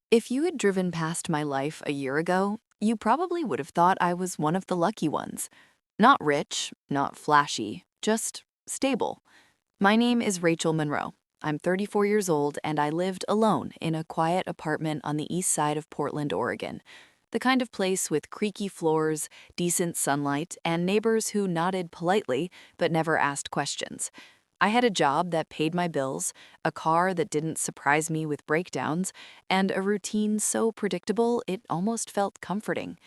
If you had driven past my life a year ago, you probably would have thought I was one of the lucky ones. Not rich, not flashy, just stable. My name is Rachel Monroe. I'm 34 years old and I lived alone in a quiet apartment on the east side of Portland, Oregon. The kind of place with creaky floors, decent sunlight, and neighbors who nodded politely but never asked questions. I had a job that paid my bills, a car that didn't surprise me with breakdowns, and a routine so predictable it almost felt comforting.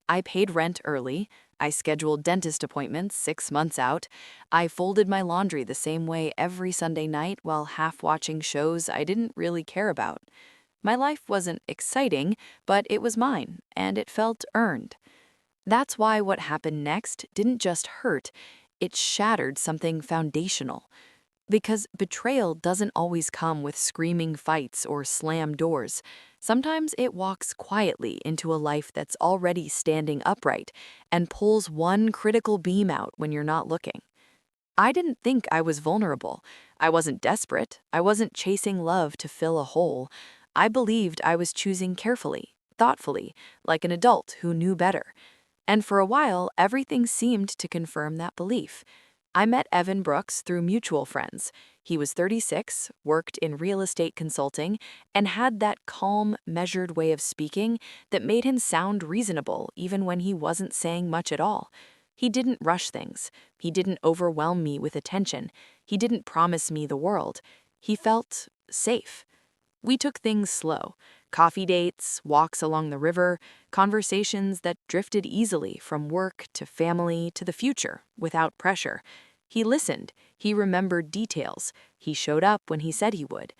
I paid rent early, I scheduled dentist appointments 6 months out, I folded my laundry the same way every Sunday night while half watching shows I didn't really care about. My life wasn't exciting, but it was mine, and it felt earned. That's why what happened next didn't just hurt, it shattered something foundational. Because betrayal doesn't always come with screaming fights or slammed doors. Sometimes it walks quietly into a life that's already standing upright and pulls one critical beam out when you're not looking. I didn't think I was vulnerable. I wasn't desperate. I wasn't chasing love to fill a hole. I believed I was choosing carefully, thoughtfully, like an adult who knew better. And for a while, everything seemed to confirm that belief. I met Evan Brooks through mutual friends. He was 36, worked in real estate consulting, and had that calm, measured way of speaking that made him sound reasonable even when he wasn't saying much at all. He didn't rush things. He didn't overwhelm me with attention. He didn't promise me the world. He felt safe. We took things slow. Coffee dates, walks along the river, conversations that drifted easily from work to family to the future without pressure. He listened, he remembered details, he showed up when he said he would.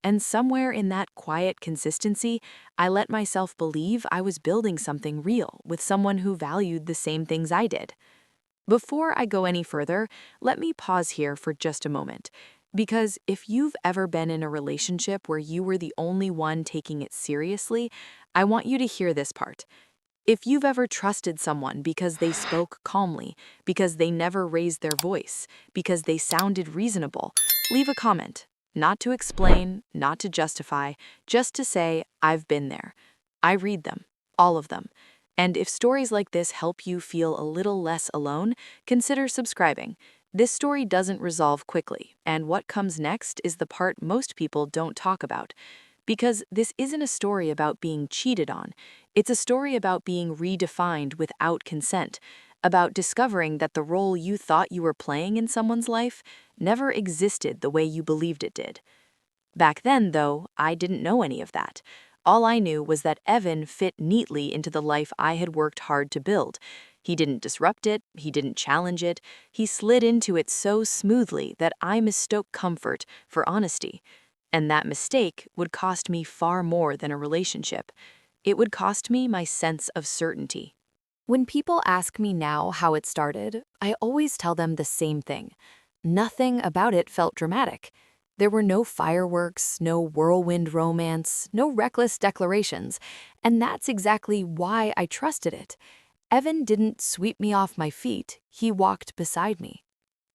And somewhere in that quiet consistency, I let myself believe I was building something real with someone who valued the same things I did. Before I go any further, let me pause here for just a moment. Because if you've ever been in a relationship where you were the only one taking it seriously, I want you to hear this part. If you've ever trusted someone because they spoke calmly, because they never raised their voice, because they sounded reasonable, leave a comment. Not to explain, not to justify, just to say, I've been there. I read them, all of them. And if stories like this help you feel a little less alone, consider subscribing. This story doesn't resolve quickly, and what comes next is the part most people don't talk about. Because this isn't a story about being cheated on, it's a story about being redefined without consent, about discovering that the role you thought you were playing in someone's life never existed the way you believed it did. Back then, though, I didn't know any of that. All I knew was that Evan fit neatly into the life I had worked hard to build. He didn't disrupt it, he didn't challenge it, he slid into it so smoothly that I mistook comfort for honesty. And that mistake would cost me far more than a relationship. It would cost me my sense of certainty. When people ask me now how it started, I always tell them the same thing. Nothing about it felt dramatic. There were no fireworks, no whirlwind romance, no reckless declarations, and that's exactly why I trusted it. Evan didn't sweep me off my feet, he walked beside me.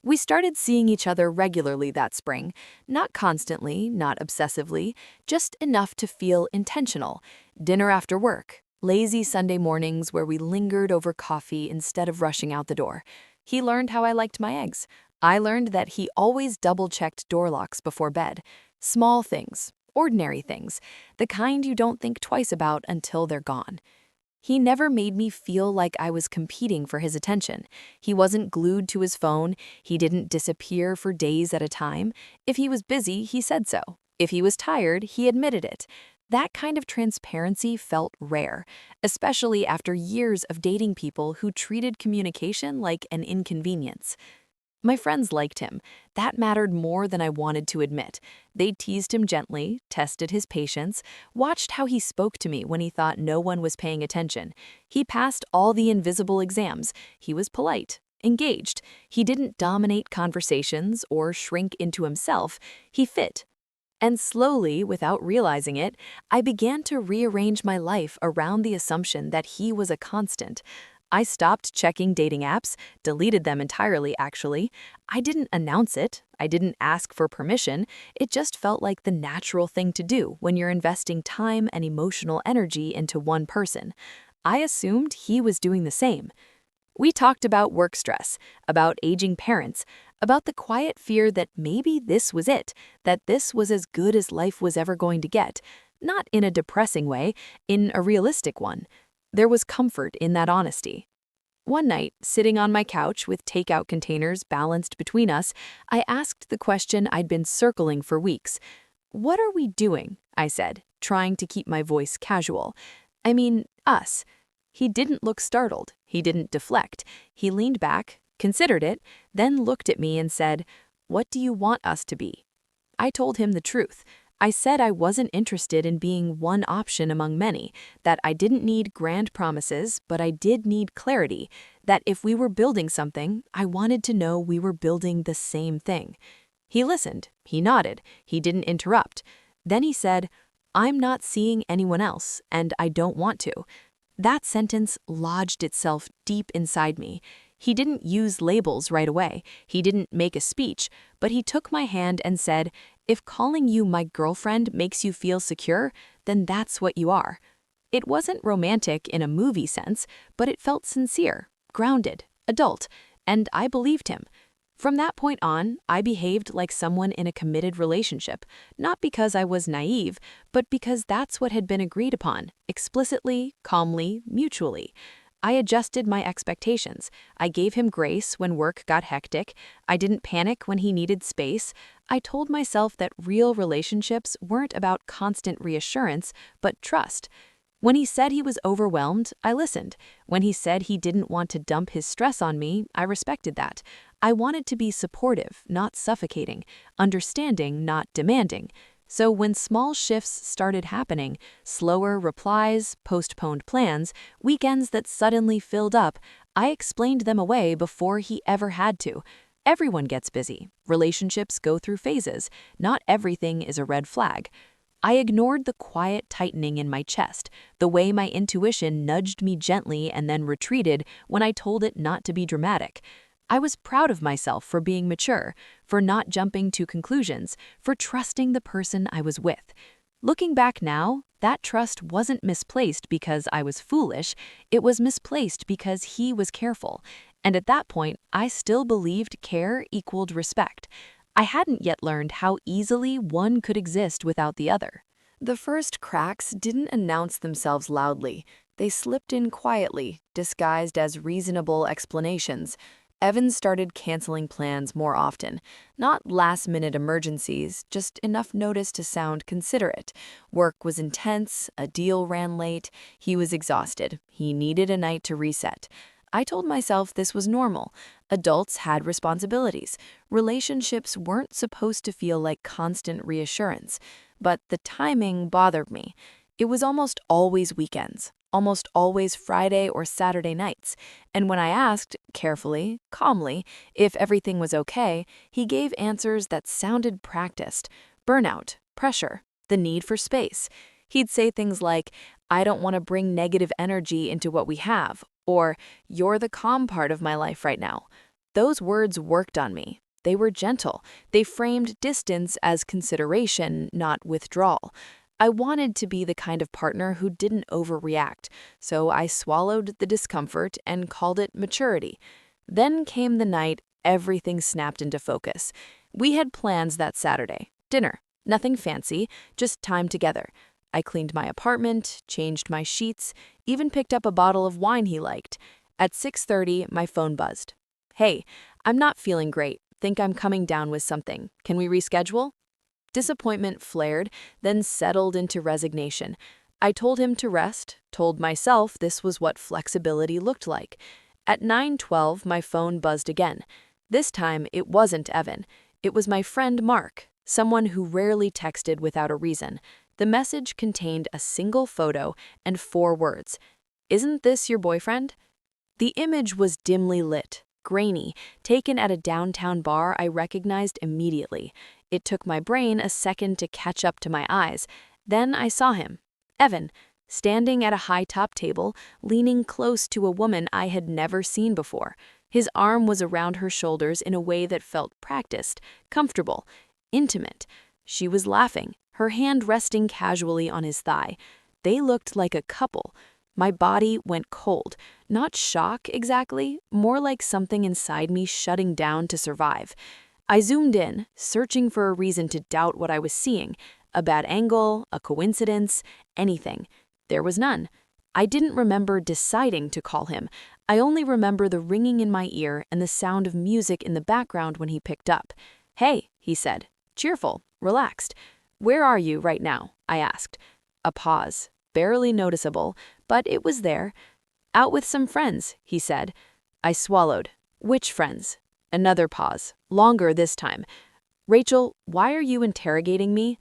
We started seeing each other regularly that spring, not constantly, not obsessively, just enough to feel intentional. Dinner after work, lazy Sunday mornings where we lingered over coffee instead of rushing out the door. He learned how I liked my eggs. I learned that he always double-checked door locks before bed. Small things, ordinary things, the kind you don't think twice about until they're gone. He never made me feel like I was competing for his attention. He wasn't glued to his phone. He didn't disappear for days at a time. If he was busy, he said so. If he was tired, he admitted it. That kind of transparency felt rare, especially after years of dating people who treated communication like an inconvenience. My friends liked him. That mattered more than I wanted to admit. They teased him gently, tested his patience, watched how he spoke to me when he thought no one was paying attention. He passed all the invisible exams. He was polite, engaged. He didn't dominate conversations or shrink into himself. He fit. And slowly, without realizing it, I began to rearrange my life around the assumption that he was a constant. I stopped checking dating apps, deleted them entirely, actually. I didn't announce it. I didn't ask for permission. It just felt like the natural thing to do when you're investing time and emotional energy into one person. I assumed he was doing the same. We talked about work stress, about aging parents, about the quiet fear that maybe this was it, that this was as good as life was ever going to get, not in a depressing way, in a realistic one. There was comfort in that honesty. One night, sitting on my couch with takeout containers balanced between us, I asked the question I'd been circling for weeks. "What are we doing?" I said, trying to keep my voice casual. I mean, us. He didn't look startled. He didn't deflect. He leaned back, considered it, then looked at me and said, "What do you want us to be?" I told him the truth. I said I wasn't interested in being one option among many, that I didn't need grand promises, but I did need clarity, that if we were building something, I wanted to know we were building the same thing. He listened, he nodded, he didn't interrupt. Then he said, "I'm not seeing anyone else, and I don't want to." That sentence lodged itself deep inside me. He didn't use labels right away. He didn't make a speech, but he took my hand and said, "If calling you my girlfriend makes you feel secure, then that's what you are." It wasn't romantic in a movie sense, but it felt sincere, grounded, adult, and I believed him. From that point on, I behaved like someone in a committed relationship, not because I was naive, but because that's what had been agreed upon, explicitly, calmly, mutually. I adjusted my expectations. I gave him grace when work got hectic. I didn't panic when he needed space. I told myself that real relationships weren't about constant reassurance, but trust. When he said he was overwhelmed, I listened. When he said he didn't want to dump his stress on me, I respected that. I wanted to be supportive, not suffocating, understanding, not demanding. So when small shifts started happening, slower replies, postponed plans, weekends that suddenly filled up, I explained them away before he ever had to. Everyone gets busy. Relationships go through phases. Not everything is a red flag. I ignored the quiet tightening in my chest, the way my intuition nudged me gently and then retreated when I told it not to be dramatic. I was proud of myself for being mature, for not jumping to conclusions, for trusting the person I was with. Looking back now, that trust wasn't misplaced because I was foolish, it was misplaced because he was careful. And at that point, I still believed care equaled respect. I hadn't yet learned how easily one could exist without the other. The first cracks didn't announce themselves loudly. They slipped in quietly, disguised as reasonable explanations. Evan started canceling plans more often. Not last-minute emergencies, just enough notice to sound considerate. Work was intense, a deal ran late, he was exhausted, he needed a night to reset. I told myself this was normal. Adults had responsibilities. Relationships weren't supposed to feel like constant reassurance. But the timing bothered me. It was almost always weekends, almost always Friday or Saturday nights. And when I asked, carefully, calmly, if everything was okay, he gave answers that sounded practiced. Burnout, pressure, the need for space. He'd say things like, "I don't want to bring negative energy into what we have," or "You're the calm part of my life right now." Those words worked on me. They were gentle. They framed distance as consideration, not withdrawal. I wanted to be the kind of partner who didn't overreact, so I swallowed the discomfort and called it maturity. Then came the night everything snapped into focus. We had plans that Saturday. Dinner. Nothing fancy, just time together. I cleaned my apartment, changed my sheets, even picked up a bottle of wine he liked. At 6:30, my phone buzzed. "Hey, I'm not feeling great. Think I'm coming down with something. Can we reschedule?" Disappointment flared, then settled into resignation. I told him to rest, told myself this was what flexibility looked like. At 9:12, my phone buzzed again. This time, it wasn't Evan. It was my friend Mark, someone who rarely texted without a reason. The message contained a single photo and 4 words. "Isn't this your boyfriend?" The image was dimly lit, grainy, taken at a downtown bar I recognized immediately. It took my brain a second to catch up to my eyes. Then I saw him. Evan, standing at a high-top table, leaning close to a woman I had never seen before. His arm was around her shoulders in a way that felt practiced, comfortable, intimate. She was laughing, her hand resting casually on his thigh. They looked like a couple. My body went cold. Not shock exactly, more like something inside me shutting down to survive. I zoomed in, searching for a reason to doubt what I was seeing. A bad angle, a coincidence, anything. There was none. I didn't remember deciding to call him. I only remember the ringing in my ear and the sound of music in the background when he picked up. "Hey," he said, cheerful, relaxed. "Where are you right now?" I asked. A pause, barely noticeable, but it was there. "Out with some friends," he said. I swallowed. "Which friends?" Another pause, longer this time. "Rachel, why are you interrogating me?"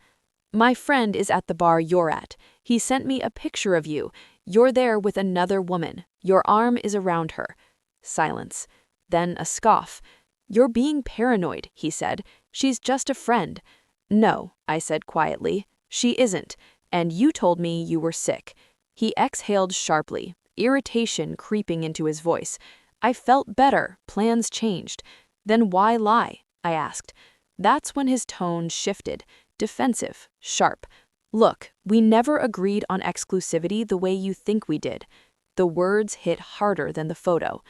"My friend is at the bar you're at. He sent me a picture of you. You're there with another woman. Your arm is around her." Silence. Then a scoff. "You're being paranoid," he said. "She's just a friend." "No," I said quietly. "She isn't. And you told me you were sick." He exhaled sharply, irritation creeping into his voice. I felt better, plans changed. "Then why lie?" I asked. That's when his tone shifted, defensive, sharp. "Look, we never agreed on exclusivity the way you think we did." The words hit harder than the photo.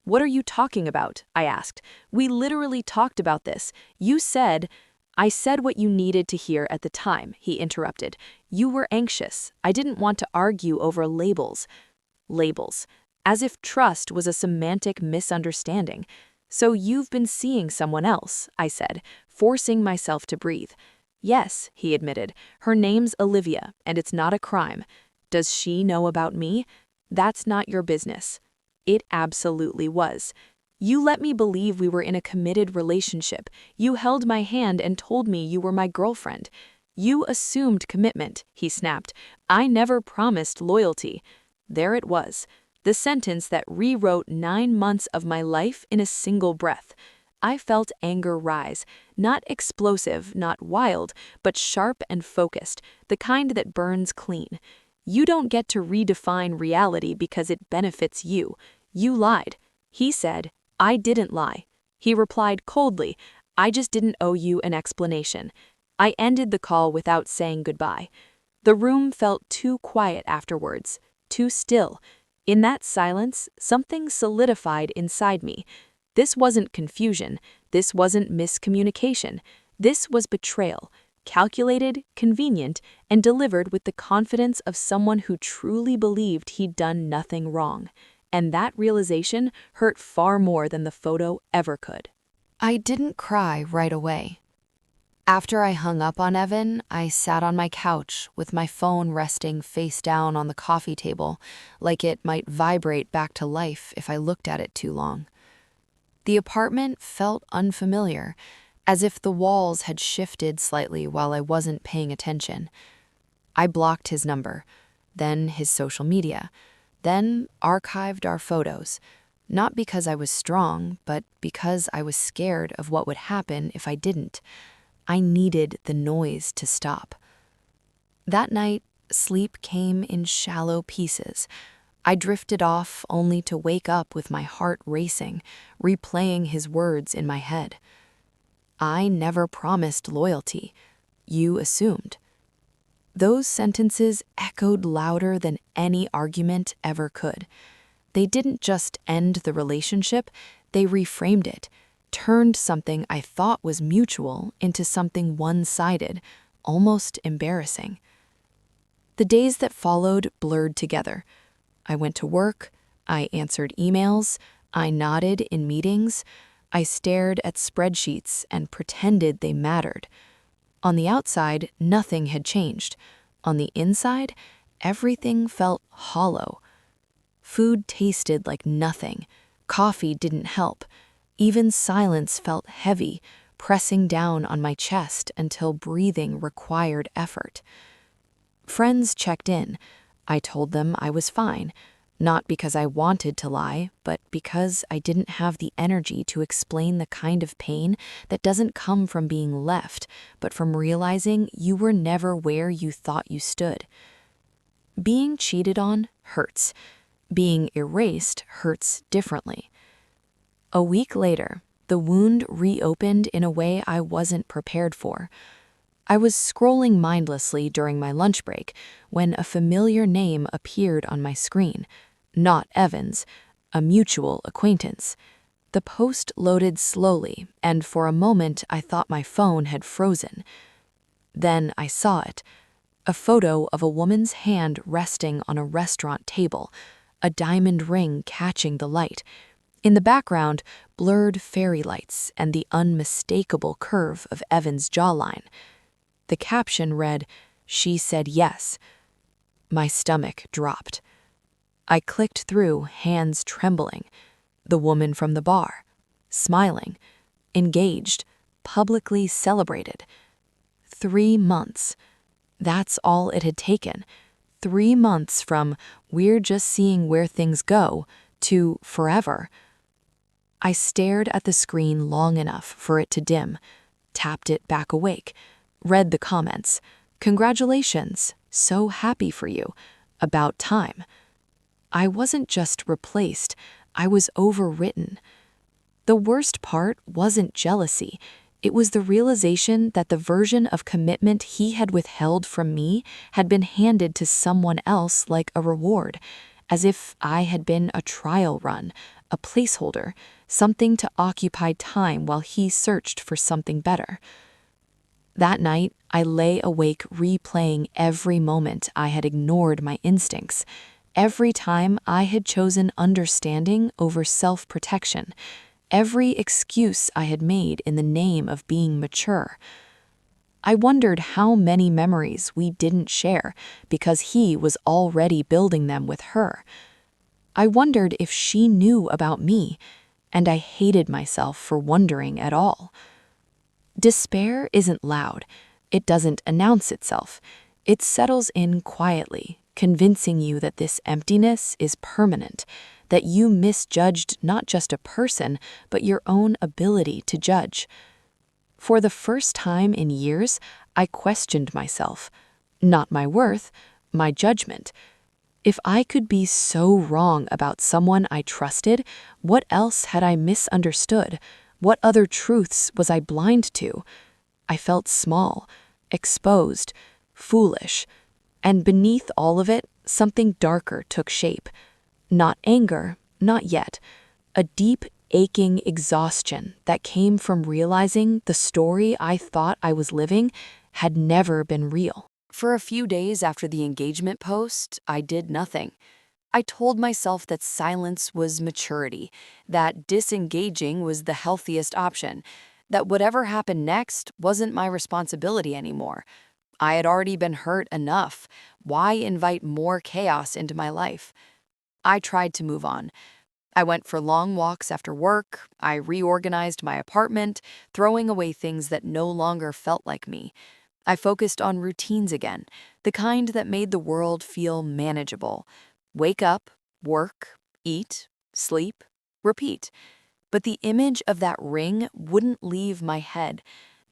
"What are you talking about?" I asked. "We literally talked about this. You said—" "I said what you needed to hear at the time," he interrupted. "You were anxious. I didn't want to argue over labels." Labels. As if trust was a semantic misunderstanding. "So you've been seeing someone else," I said, forcing myself to breathe. "Yes," he admitted. "Her name's Olivia, and it's not a crime." "Does she know about me?" "That's not your business." It absolutely was. "You let me believe we were in a committed relationship. You held my hand and told me you were my girlfriend." "You assumed commitment," he snapped. "I never promised loyalty." There it was. The sentence that rewrote 9 months of my life in a single breath. I felt anger rise, not explosive, not wild, but sharp and focused, the kind that burns clean. "You don't get to redefine reality because it benefits you. You lied." He said, "I didn't lie." He replied coldly, "I just didn't owe you an explanation." I ended the call without saying goodbye. The room felt too quiet afterwards, too still. In that silence, something solidified inside me. This wasn't confusion. This wasn't miscommunication. This was betrayal, calculated, convenient, and delivered with the confidence of someone who truly believed he'd done nothing wrong. And that realization hurt far more than the photo ever could. I didn't cry right away. After I hung up on Evan, I sat on my couch with my phone resting face down on the coffee table, like it might vibrate back to life if I looked at it too long. The apartment felt unfamiliar, as if the walls had shifted slightly while I wasn't paying attention. I blocked his number, then his social media, then archived our photos, not because I was strong, but because I was scared of what would happen if I didn't. I needed the noise to stop. That night, sleep came in shallow pieces. I drifted off only to wake up with my heart racing, replaying his words in my head. "I never promised loyalty. You assumed." Those sentences echoed louder than any argument ever could. They didn't just end the relationship, they reframed it, turned something I thought was mutual into something one-sided, almost embarrassing. The days that followed blurred together. I went to work, I answered emails, I nodded in meetings, I stared at spreadsheets and pretended they mattered. On the outside, nothing had changed. On the inside, everything felt hollow. Food tasted like nothing. Coffee didn't help. Even silence felt heavy, pressing down on my chest until breathing required effort. Friends checked in. I told them I was fine, not because I wanted to lie, but because I didn't have the energy to explain the kind of pain that doesn't come from being left, but from realizing you were never where you thought you stood. Being cheated on hurts. Being erased hurts differently. A week later, the wound reopened in a way I wasn't prepared for. I was scrolling mindlessly during my lunch break when a familiar name appeared on my screen. Not Evans, a mutual acquaintance. The post loaded slowly, and for a moment I thought my phone had frozen. Then I saw it. A photo of a woman's hand resting on a restaurant table, a diamond ring catching the light. In the background, blurred fairy lights and the unmistakable curve of Evan's jawline. The caption read, "She said yes." My stomach dropped. I clicked through, hands trembling. The woman from the bar, smiling, engaged, publicly celebrated. 3 months. That's all it had taken. 3 months from "we're just seeing where things go" to forever. I stared at the screen long enough for it to dim, tapped it back awake, read the comments. "Congratulations, so happy for you. About time." I wasn't just replaced, I was overwritten. The worst part wasn't jealousy. It was the realization that the version of commitment he had withheld from me had been handed to someone else like a reward, as if I had been a trial run, a placeholder, something to occupy time while he searched for something better. That night, I lay awake replaying every moment I had ignored my instincts, every time I had chosen understanding over self-protection, every excuse I had made in the name of being mature. I wondered how many memories we didn't share because he was already building them with her. I wondered if she knew about me, and I hated myself for wondering at all. Despair isn't loud. It doesn't announce itself. It settles in quietly, convincing you that this emptiness is permanent, that you misjudged not just a person, but your own ability to judge. For the first time in years, I questioned myself. Not my worth, my judgment. If I could be so wrong about someone I trusted, what else had I misunderstood? What other truths was I blind to? I felt small, exposed, foolish, and beneath all of it, something darker took shape. Not anger, not yet. A deep, aching exhaustion that came from realizing the story I thought I was living had never been real. For a few days after the engagement post, I did nothing. I told myself that silence was maturity, that disengaging was the healthiest option, that whatever happened next wasn't my responsibility anymore. I had already been hurt enough. Why invite more chaos into my life? I tried to move on. I went for long walks after work. I reorganized my apartment, throwing away things that no longer felt like me. I focused on routines again, the kind that made the world feel manageable. Wake up, work, eat, sleep, repeat. But the image of that ring wouldn't leave my head.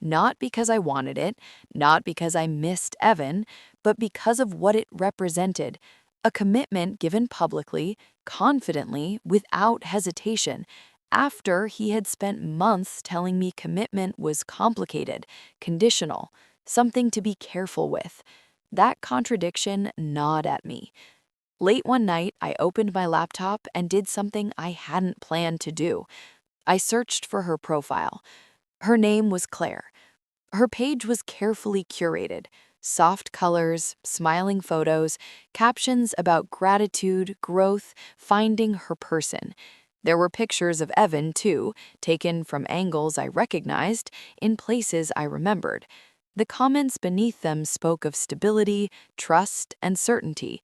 Not because I wanted it, not because I missed Evan, but because of what it represented. A commitment given publicly, confidently, without hesitation, after he had spent months telling me commitment was complicated, conditional, something to be careful with. That contradiction gnawed at me. Late one night, I opened my laptop and did something I hadn't planned to do. I searched for her profile. Her name was Claire. Her page was carefully curated. Soft colors, smiling photos, captions about gratitude, growth, finding her person. There were pictures of Evan, too, taken from angles I recognized, in places I remembered. The comments beneath them spoke of stability, trust, and certainty.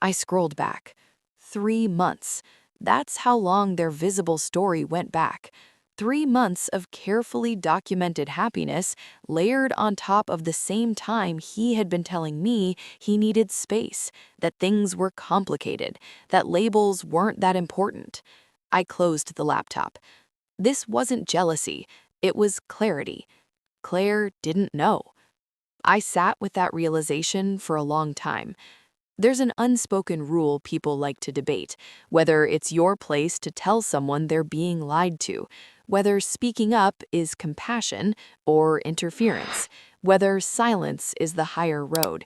I scrolled back. 3 months. That's how long their visible story went back. 3 months of carefully documented happiness layered on top of the same time he had been telling me he needed space, that things were complicated, that labels weren't that important. I closed the laptop. This wasn't jealousy, it was clarity. Claire didn't know. I sat with that realization for a long time. There's an unspoken rule people like to debate, whether it's your place to tell someone they're being lied to, whether speaking up is compassion or interference, whether silence is the higher road.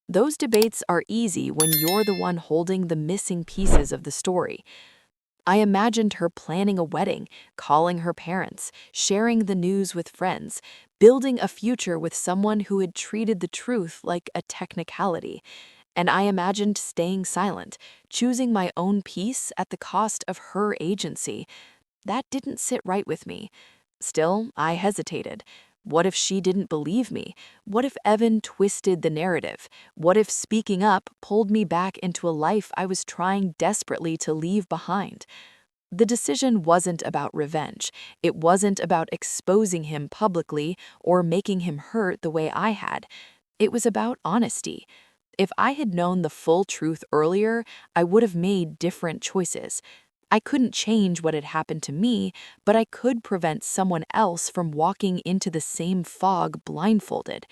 Those debates are easy when you're the one holding the missing pieces of the story. I imagined her planning a wedding, calling her parents, sharing the news with friends, building a future with someone who had treated the truth like a technicality. And I imagined staying silent, choosing my own peace at the cost of her agency. That didn't sit right with me. Still, I hesitated. What if she didn't believe me? What if Evan twisted the narrative? What if speaking up pulled me back into a life I was trying desperately to leave behind? The decision wasn't about revenge. It wasn't about exposing him publicly or making him hurt the way I had. It was about honesty. If I had known the full truth earlier, I would have made different choices. I couldn't change what had happened to me, but I could prevent someone else from walking into the same fog blindfolded.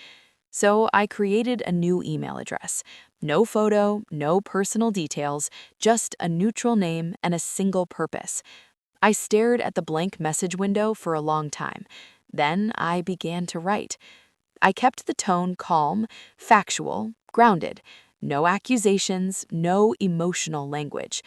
So I created a new email address. No photo, no personal details, just a neutral name and a single purpose. I stared at the blank message window for a long time. Then I began to write. I kept the tone calm, factual, grounded. No accusations, no emotional language.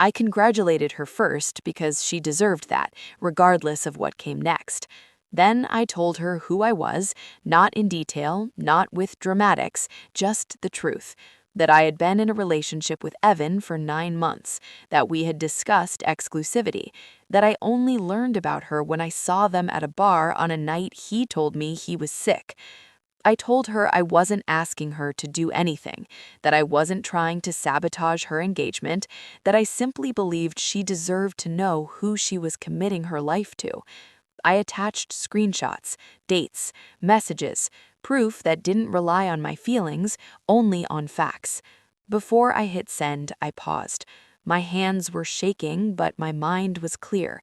I congratulated her first because she deserved that, regardless of what came next. Then I told her who I was, not in detail, not with dramatics, just the truth. That I had been in a relationship with Evan for 9 months, that we had discussed exclusivity, that I only learned about her when I saw them at a bar on a night he told me he was sick. I told her I wasn't asking her to do anything, that I wasn't trying to sabotage her engagement, that I simply believed she deserved to know who she was committing her life to. I attached screenshots, dates, messages, proof that didn't rely on my feelings, only on facts. Before I hit send, I paused. My hands were shaking, but my mind was clear.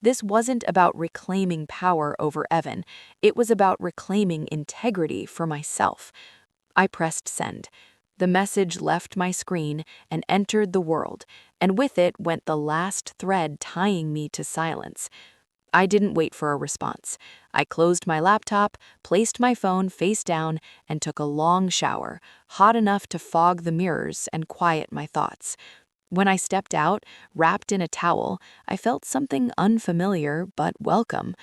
This wasn't about reclaiming power over Evan. It was about reclaiming integrity for myself. I pressed send. The message left my screen and entered the world, and with it went the last thread tying me to silence. I didn't wait for a response. I closed my laptop, placed my phone face down, and took a long shower, hot enough to fog the mirrors and quiet my thoughts. When I stepped out, wrapped in a towel, I felt something unfamiliar but welcome.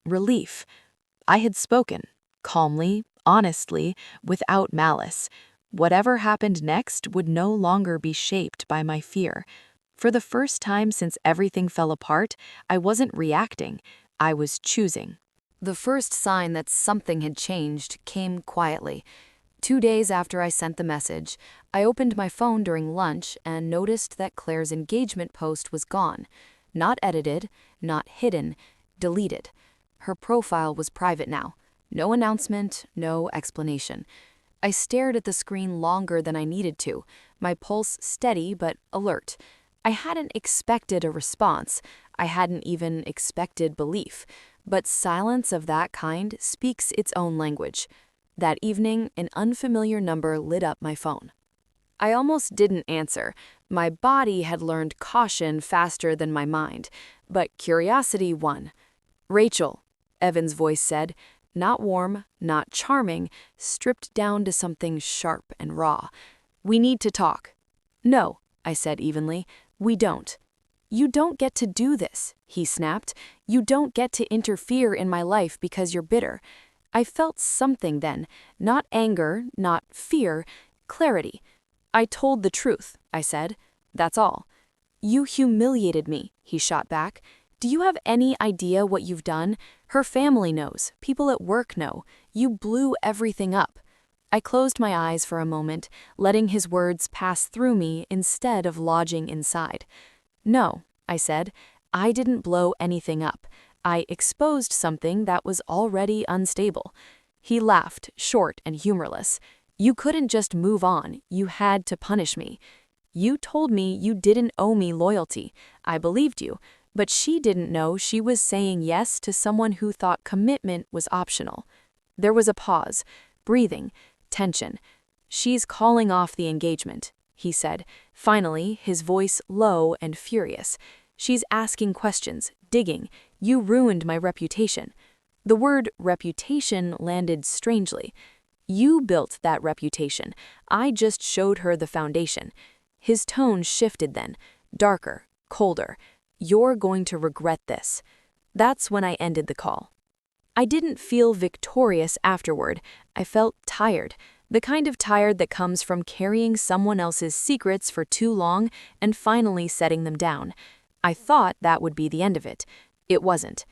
Relief. I had spoken, calmly, honestly, without malice. Whatever happened next would no longer be shaped by my fear. For the first time since everything fell apart, I wasn't reacting, I was choosing. The first sign that something had changed came quietly. 2 days after I sent the message, I opened my phone during lunch and noticed that Claire's engagement post was gone. Not edited, not hidden, deleted. Her profile was private now. No announcement, no explanation. I stared at the screen longer than I needed to, my pulse steady but alert. I hadn't expected a response. I hadn't even expected belief. But silence of that kind speaks its own language. That evening, an unfamiliar number lit up my phone. I almost didn't answer. My body had learned caution faster than my mind, but curiosity won. Rachel, Evan's voice said, not warm, not charming, stripped down to something sharp and raw. We need to talk. No, I said evenly, we don't. You don't get to do this, he snapped. You don't get to interfere in my life because you're bitter. I felt something then, not anger, not fear, clarity. I told the truth, I said. That's all. You humiliated me, he shot back. Do you have any idea what you've done? Her family knows. People at work know. You blew everything up. I closed my eyes for a moment, letting his words pass through me instead of lodging inside. No, I said. I didn't blow anything up. I exposed something that was already unstable. He laughed, short and humorless. You couldn't just move on. You had to punish me. You told me you didn't owe me loyalty. I believed you. But she didn't know she was saying yes to someone who thought commitment was optional. There was a pause, breathing, tension. She's calling off the engagement. he said, finally, his voice low and furious. "She's asking questions, digging. You ruined my reputation." The word reputation landed strangely. "You built that reputation. I just showed her the foundation." His tone shifted then, darker, colder. "You're going to regret this." That's when I ended the call. I didn't feel victorious afterward. I felt tired, the kind of tired that comes from carrying someone else's secrets for too long and finally setting them down. I thought that would be the end of it. It wasn't.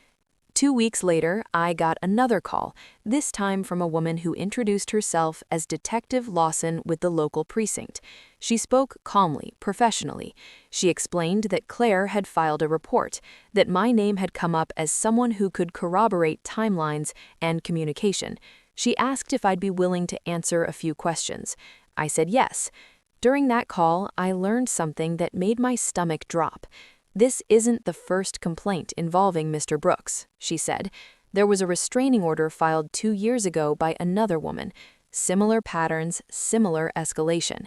2 weeks later, I got another call, this time from a woman who introduced herself as Detective Lawson with the local precinct. She spoke calmly, professionally. She explained that Claire had filed a report, that my name had come up as someone who could corroborate timelines and communication. She asked if I'd be willing to answer a few questions. I said yes. During that call, I learned something that made my stomach drop. "This isn't the first complaint involving Mr. Brooks," she said. "There was a restraining order filed 2 years ago by another woman. Similar patterns, similar escalation.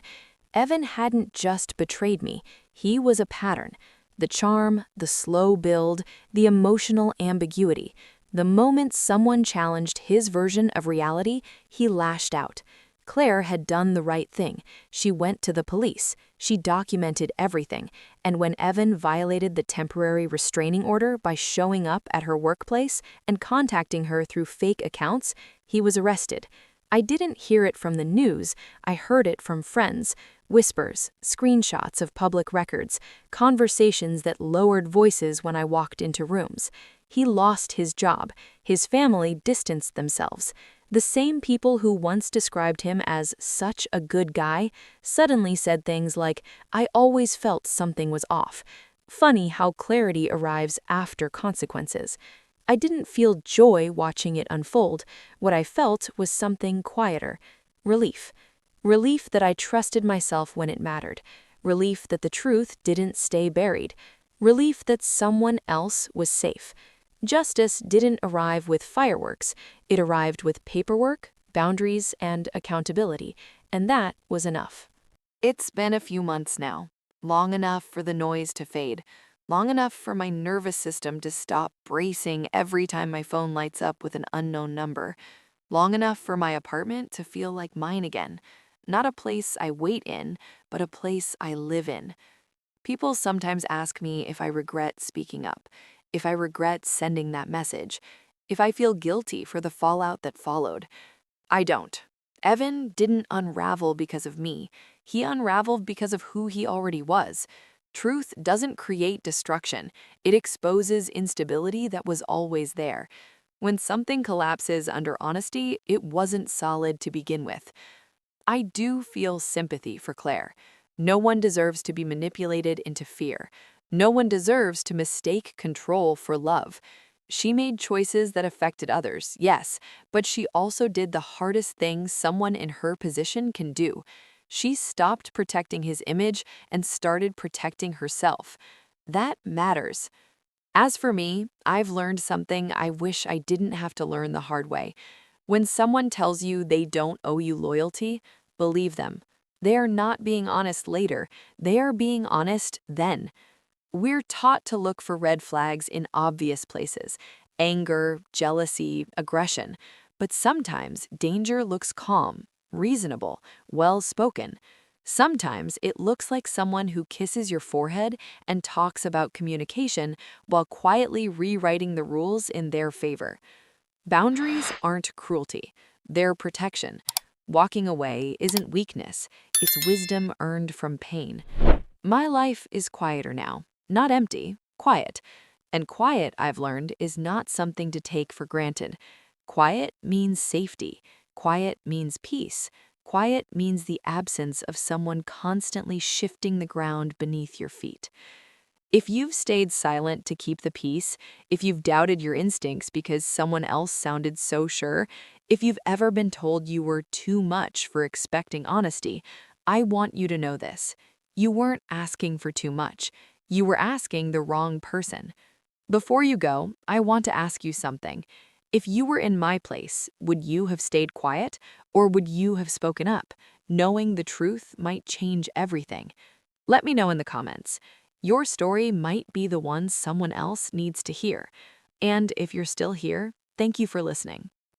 Evan hadn't just betrayed me. He was a pattern. The charm, the slow build, the emotional ambiguity. The moment someone challenged his version of reality, he lashed out. Claire had done the right thing. She went to the police. She documented everything. And when Evan violated the temporary restraining order by showing up at her workplace and contacting her through fake accounts, he was arrested. I didn't hear it from the news. I heard it from friends. Whispers, screenshots of public records, conversations that lowered voices when I walked into rooms. He lost his job. His family distanced themselves. The same people who once described him as such a good guy suddenly said things like, "I always felt something was off." Funny how clarity arrives after consequences. I didn't feel joy watching it unfold. What I felt was something quieter. Relief. Relief that I trusted myself when it mattered. Relief that the truth didn't stay buried. Relief that someone else was safe. Justice didn't arrive with fireworks. It arrived with paperwork, boundaries, and accountability, and that was enough. It's been a few months now, long enough for the noise to fade, long enough for my nervous system to stop bracing every time my phone lights up with an unknown number, long enough for my apartment to feel like mine again, not a place I wait in, but a place I live in. People sometimes ask me if I regret speaking up, if I regret sending that message, if I feel guilty for the fallout that followed. I don't. Evan didn't unravel because of me. He unraveled because of who he already was. Truth doesn't create destruction. It exposes instability that was always there. When something collapses under honesty, it wasn't solid to begin with. I do feel sympathy for Claire. No one deserves to be manipulated into fear. No one deserves to mistake control for love. She made choices that affected others, yes, but she also did the hardest thing someone in her position can do. She stopped protecting his image and started protecting herself. That matters. As for me, I've learned something I wish I didn't have to learn the hard way. When someone tells you they don't owe you loyalty, believe them. They are not being honest later. They are being honest then. We're taught to look for red flags in obvious places: anger, jealousy, aggression. But sometimes danger looks calm, reasonable, well-spoken. Sometimes it looks like someone who kisses your forehead and talks about communication while quietly rewriting the rules in their favor. Boundaries aren't cruelty, they're protection. Walking away isn't weakness, it's wisdom earned from pain. My life is quieter now, not empty, quiet. And quiet, I've learned, is not something to take for granted. Quiet means safety. Quiet means peace. Quiet means the absence of someone constantly shifting the ground beneath your feet. If you've stayed silent to keep the peace, if you've doubted your instincts because someone else sounded so sure, if you've ever been told you were too much for expecting honesty, I want you to know this. You weren't asking for too much. You were asking the wrong person. Before you go, I want to ask you something. If you were in my place, would you have stayed quiet or would you have spoken up? Knowing the truth might change everything. Let me know in the comments. Your story might be the one someone else needs to hear. And if you're still here, thank you for listening.